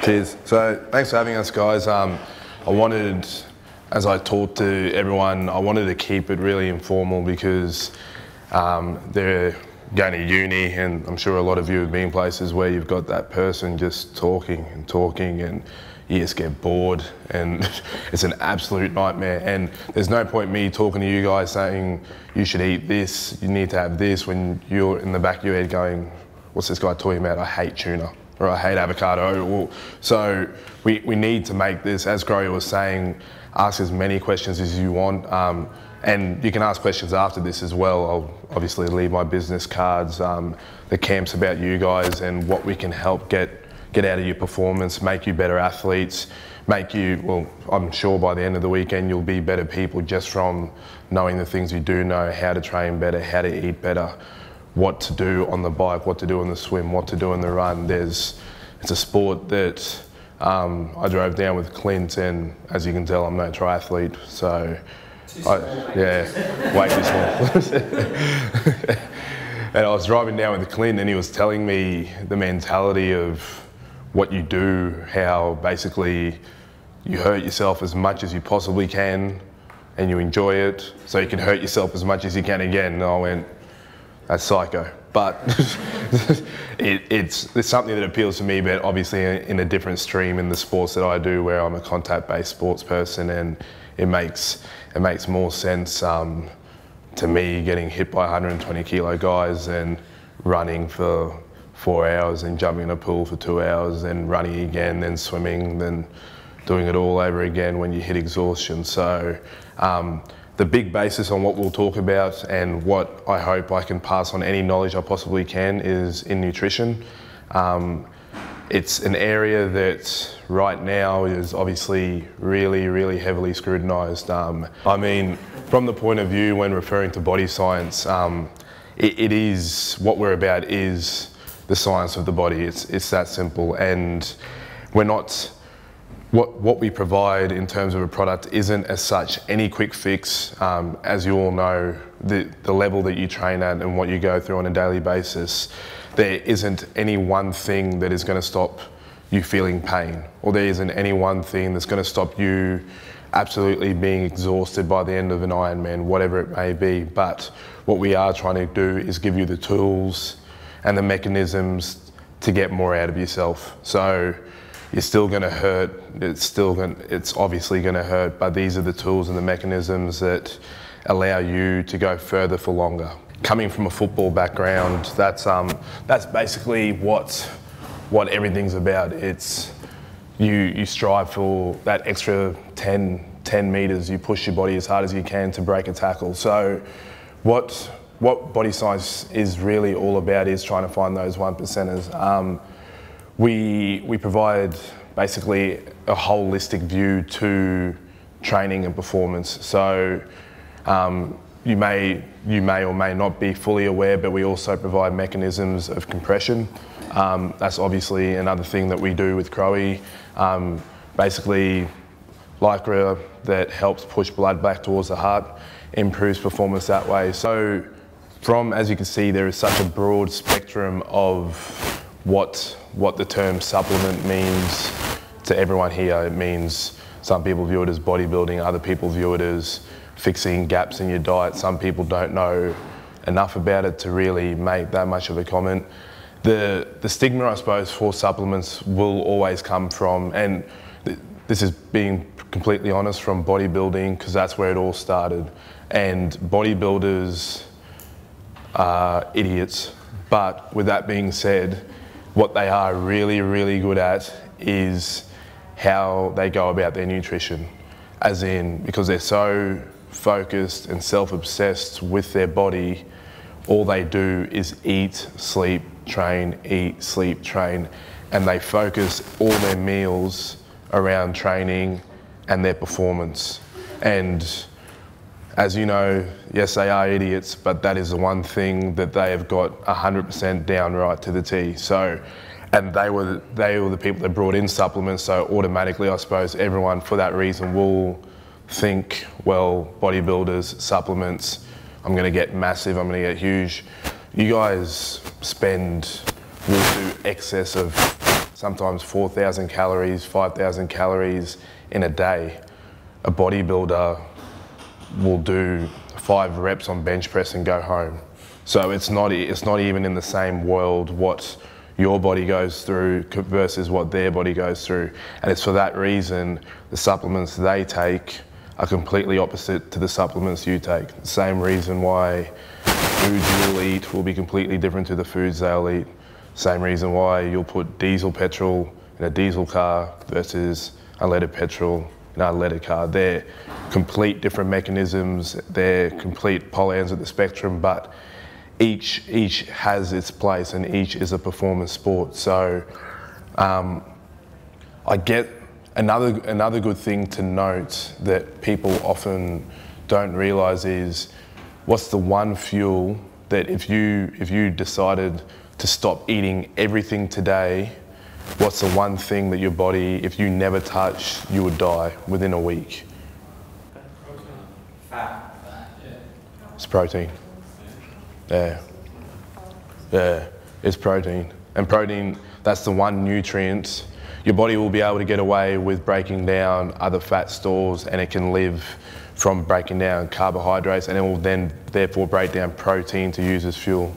Cheers. So thanks for having us, guys. I wanted, as I talked to everyone, I wanted to keep it really informal because they're going to uni, and I'm sure a lot of you have been places where you've got that person just talking and talking, and you just get bored, and it's an absolute nightmare. And there's no point me talking to you guys saying you should eat this, you need to have this, when you're in the back of your head going, what's this guy talking about? I hate tuna, or I hate avocado. So we need to make this, as Crowie was saying, ask as many questions as you want. And you can ask questions after this as well. I'll obviously leave my business cards. The camp's about you guys and what we can help get out of your performance, make you better athletes, make you, well, I'm sure by the end of the weekend you'll be better people just from knowing the things you do know, how to train better, how to eat better, what to do on the bike, what to do on the swim, what to do on the run. It's a sport that I drove down with Clint, and as you can tell, I'm no triathlete, so way too small. And I was driving down with Clint, and he was telling me the mentality of what you do, how basically you hurt yourself as much as you possibly can, and you enjoy it, so you can hurt yourself as much as you can again. And I went, that's psycho. But it's something that appeals to me, but obviously in a different stream in the sports that I do, where I'm a contact-based sports person, and it makes more sense to me getting hit by 120 kilo guys and running for 4 hours and jumping in a pool for 2 hours and running again, then swimming, then doing it all over again when you hit exhaustion. So the big basis on what we'll talk about, and what I hope I can pass on any knowledge I possibly can, is in nutrition. It's an area that right now is obviously really heavily scrutinised. I mean, from the point of view when referring to body science, it is, what we're about is the science of the body. It's that simple, and we're not, what we provide in terms of a product isn't as such any quick fix. As you all know, the level that you train at and what you go through on a daily basis, there isn't any one thing that is going to stop you feeling pain, or there isn't any one thing that's going to stop you absolutely being exhausted by the end of an Ironman, whatever it may be. But what we are trying to do is give you the tools and the mechanisms to get more out of yourself. So you're still going to hurt, it's obviously going to hurt, but these are the tools and the mechanisms that allow you to go further for longer. Coming from a football background, that's basically what everything's about. It's you strive for that extra 10 meters, you push your body as hard as you can to break a tackle. So what body science is really all about is trying to find those 1%ers. We provide basically a holistic view to training and performance. So you may or may not be fully aware, but we also provide mechanisms of compression. That's obviously another thing that we do with Crowie. Basically, lycra that helps push blood back towards the heart, improves performance that way. So as you can see, there is such a broad spectrum of what the term supplement means to everyone here. It means some people view it as bodybuilding, other people view it as fixing gaps in your diet. Some people don't know enough about it to really make that much of a comment. The stigma, I suppose, for supplements will always come from, and this is being completely honest, from bodybuilding, because that's where it all started. And bodybuilders are idiots. But with that being said, what they are really good at is how they go about their nutrition. As in, because they're so focused and self-obsessed with their body, all they do is eat, sleep, train, eat, sleep, train, and they focus all their meals around training and their performance. And as you know, yes, they are idiots, but that is the one thing that they have got 100% down right to the T. So, and they were the people that brought in supplements, so automatically, I suppose, everyone for that reason will think, well, bodybuilders, supplements, I'm going to get massive, I'm going to get huge. You guys will do excess of sometimes 4,000 calories, 5,000 calories in a day. A bodybuilder will do 5 reps on bench press and go home. So it's not even in the same world what your body goes through versus what their body goes through. And it's for that reason the supplements they take are completely opposite to the supplements you take. The same reason why foods you'll eat will be completely different to the foods they'll eat. Same reason why you'll put diesel petrol in a diesel car versus unleaded petrol in an unleaded car. They're complete different mechanisms, they're complete polar ends of the spectrum, but each has its place and each is a performance sport. So I get another good thing to note that people often don't realise is what's the one fuel that if you decided to stop eating everything today, what's the one thing that your body, if you never touched, you would die within a week? Fat. It's protein. Yeah, it's protein. And protein, that's the one nutrient. Your body will be able to get away with breaking down other fat stores, and it can live from breaking down carbohydrates, and it will then therefore break down protein to use as fuel.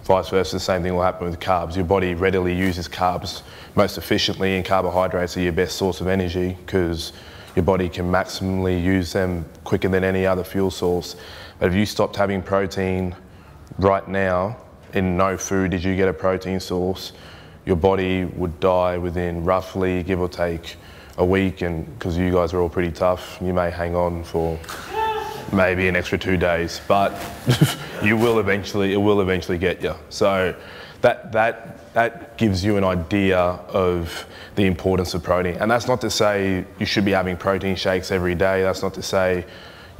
Vice versa, the same thing will happen with carbs. Your body readily uses carbs most efficiently, and carbohydrates are your best source of energy because your body can maximally use them quicker than any other fuel source. But if you stopped having protein right now, in no food did you get a protein source, your body would die within roughly, give or take, a week. And because you guys are all pretty tough, you may hang on for maybe an extra 2 days, but it will eventually get you. So that gives you an idea of the importance of protein. And that's not to say you should be having protein shakes every day. That's not to say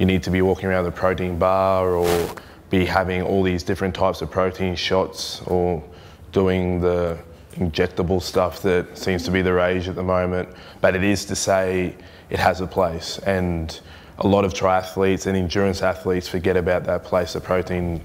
you need to be walking around with a protein bar or be having all these different types of protein shots or doing the injectable stuff that seems to be the rage at the moment. But it is to say it has a place, and a lot of triathletes and endurance athletes forget about that place that protein,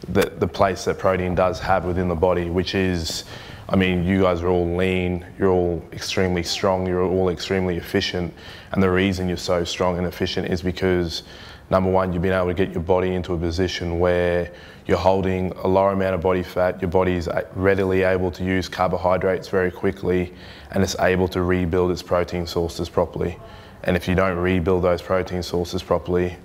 the place that protein does have within the body, which is, I mean, you guys are all lean, you're all extremely strong, you're all extremely efficient. And the reason you're so strong and efficient is because, number one, you've been able to get your body into a position where you're holding a lower amount of body fat, your body is readily able to use carbohydrates very quickly, and it's able to rebuild its protein sources properly. And if you don't rebuild those protein sources properly,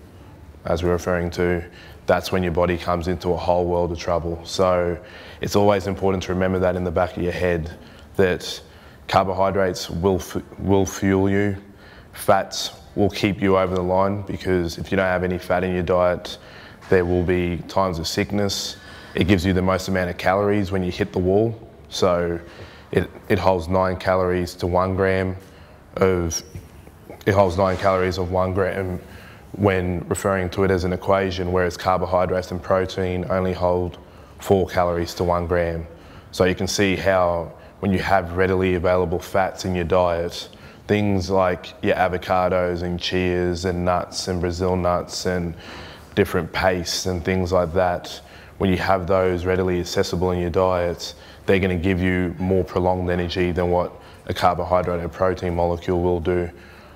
as we're referring to, that's when your body comes into a whole world of trouble. So it's always important to remember that in the back of your head, that carbohydrates will fuel you, fats will keep you over the line, because if you don't have any fat in your diet, there will be times of sickness. It gives you the most amount of calories when you hit the wall. So it holds 9 calories to 1 gram of, it holds 9 calories of 1 gram when referring to it as an equation, whereas carbohydrates and protein only hold 4 calories to 1 gram. So you can see how when you have readily available fats in your diet, things like your avocados and chias and nuts and Brazil nuts and different pastes and things like that, when you have those readily accessible in your diet, they're going to give you more prolonged energy than what a carbohydrate or protein molecule will do.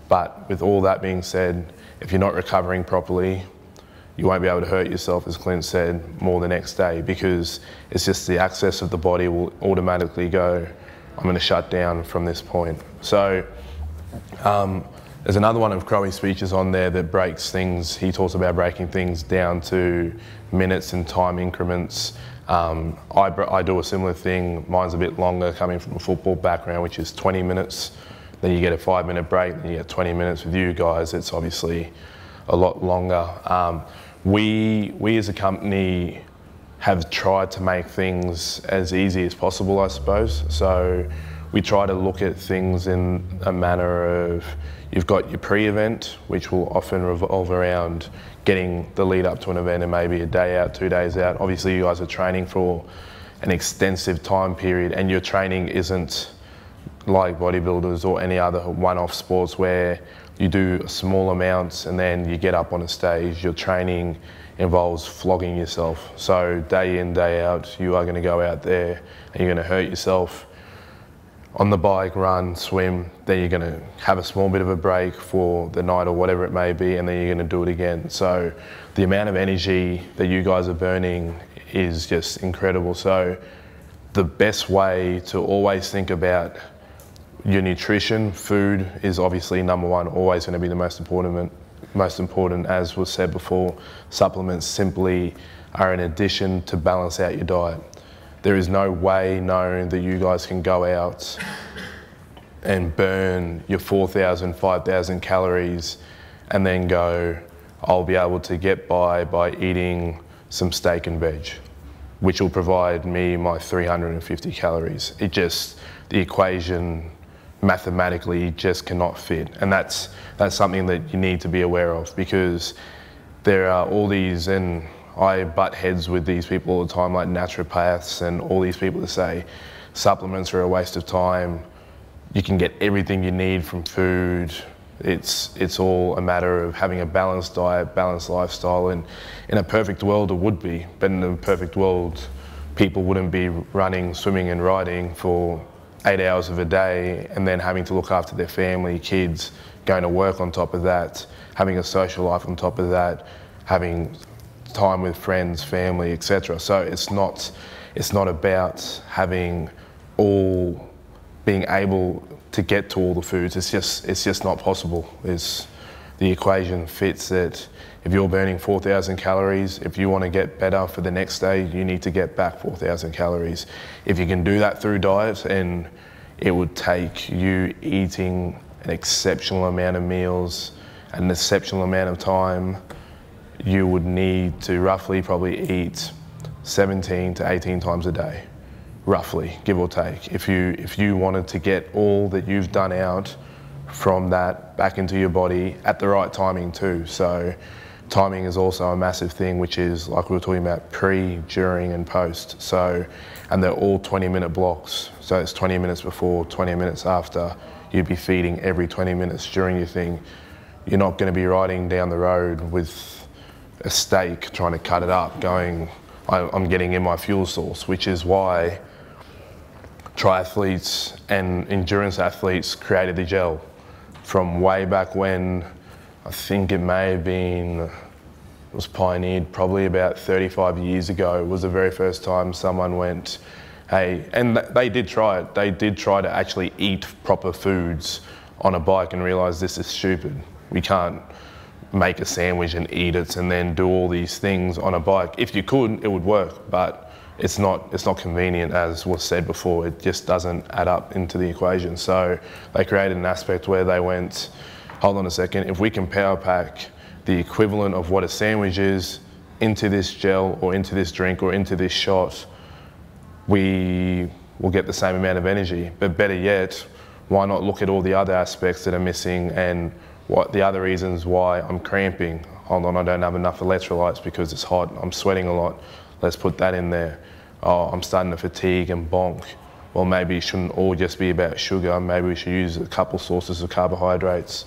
But with all that being said, if you're not recovering properly, you won't be able to hurt yourself, as Clint said, more the next day, because it's just the access of the body will automatically go, I'm going to shut down from this point. So there's another one of Crowie's speeches on there that breaks things. He talks about breaking things down to minutes and time increments. I do a similar thing. Mine's a bit longer, coming from a football background, which is 20 minutes. Then you get a 5-minute break, then you get 20 minutes with you guys. It's obviously a lot longer. We as a company have tried to make things as easy as possible, I suppose. So we try to look at things in a manner of, you've got your pre-event, which will often revolve around getting the lead up to an event and maybe a day out, 2 days out. Obviously you guys are training for an extensive time period, and your training isn't like bodybuilders or any other one-off sports where you do small amounts and then you get up on a stage. Your training involves flogging yourself. So day in, day out, you are going to go out there and you're going to hurt yourself. on the bike, run, swim, then you're going to have a small bit of a break for the night or whatever it may be, and then you're going to do it again. So the amount of energy that you guys are burning is just incredible. So the best way to always think about your nutrition, food is obviously number one, always going to be the most important, as was said before. Supplements simply are an addition to balance out your diet. There is no way known that you guys can go out and burn your 4,000, 5,000 calories and then go, I'll be able to get by eating some steak and veg, which will provide me my 350 calories. The equation mathematically just cannot fit. And that's something that you need to be aware of, because there are all these, and I butt heads with these people all the time, like naturopaths and all these people that say supplements are a waste of time. You can get everything you need from food. It's all a matter of having a balanced diet, balanced lifestyle, and in a perfect world it would be, but in a perfect world people wouldn't be running, swimming and riding for 8 hours of a day and then having to look after their family, kids, going to work on top of that, having a social life on top of that, having time with friends, family, etc. So it's not about being able to get to all the foods. It's just not possible. The equation fits that if you're burning 4,000 calories, if you want to get better for the next day, you need to get back 4,000 calories. If you can do that through diet, and it would take you eating an exceptional amount of meals, an exceptional amount of time, you would need to roughly probably eat 17 to 18 times a day, roughly, give or take. If you wanted to get all that you've done out from that back into your body at the right timing too. So timing is also a massive thing, which is like we were talking about, pre, during and post. So, and they're all 20-minute blocks. So it's 20 minutes before, 20 minutes after. You'd be feeding every 20 minutes during your thing. You're not going to be riding down the road with a steak trying to cut it up going, I'm getting in my fuel source, which is why triathletes and endurance athletes created the gel from way back when. I think it may have been, it was pioneered probably about 35 years ago. It was the very first time someone went, hey, and they did try it. They did try to actually eat proper foods on a bike and realize this is stupid. We can't make a sandwich and eat it and then do all these things on a bike. If you could, it would work, but it's not convenient, as was said before. It just doesn't add up into the equation. So they created an aspect where they went, hold on a second, if we can power pack the equivalent of what a sandwich is into this gel or into this drink or into this shot, we will get the same amount of energy. But better yet, why not look at all the other aspects that are missing and what the other reasons why I'm cramping. Hold on, I don't have enough electrolytes because it's hot, I'm sweating a lot. Let's put that in there. Oh, I'm starting to fatigue and bonk. Well, maybe it shouldn't all just be about sugar. Maybe we should use a couple sources of carbohydrates.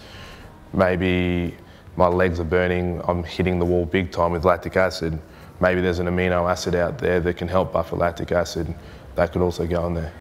Maybe my legs are burning, I'm hitting the wall big time with lactic acid. Maybe there's an amino acid out there that can help buffer lactic acid. That could also go in there.